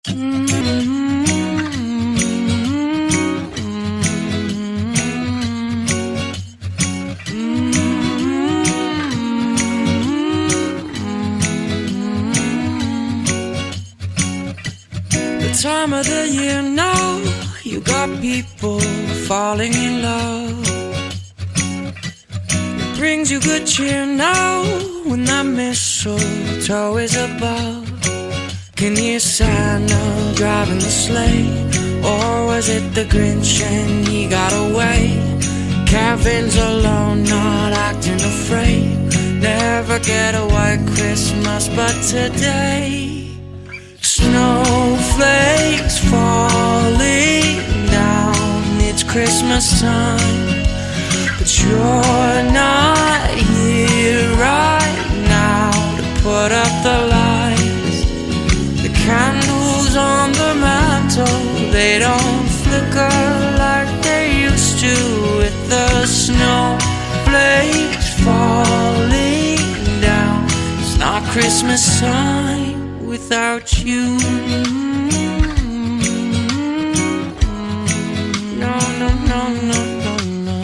Time of the year now, you got people falling in love. It brings you good cheer now when that mistletoe is above. Can you hear Santa driving the sleigh? Or was it the Grinch and he got away? Kevin's alone, not acting afraid. Never get a white Christmas, but today snowflakes falling down. It's Christmas time, but you're not here right now to put up the lights. The candles on the mantle, they don't flicker like they used to. With the snowflakes falling down, it's not Christmas time without you. No, no, no, no, no, no.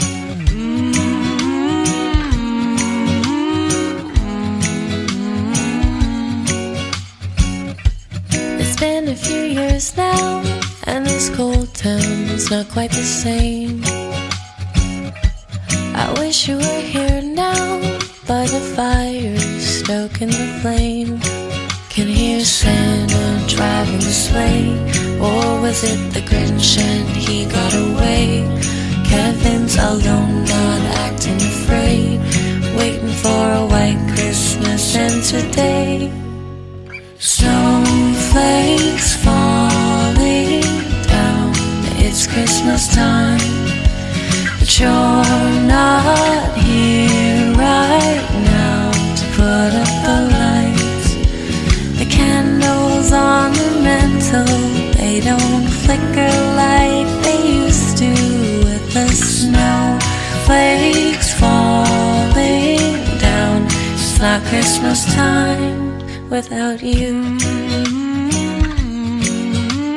It's been a few years now, and this cold town's not quite the same. I wish you were here now, by the fire, stoking the flame. Can hear Santa driving the sleigh. Or was it the Grinch and he got away? Kevin's alone, not acting afraid, waiting for a white Christmas. And today snowflakes falling down. It's Christmas time, but you're not here right now to put up the lights. The candles on the mantle, they don't flicker like they used to. With the snowflakes falling down, it's not Christmas time without you.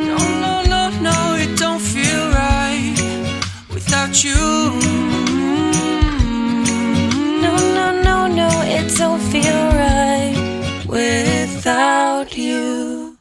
No, no, no, no, it don't feel right without you. No, no, no, no, it don't feel right without you.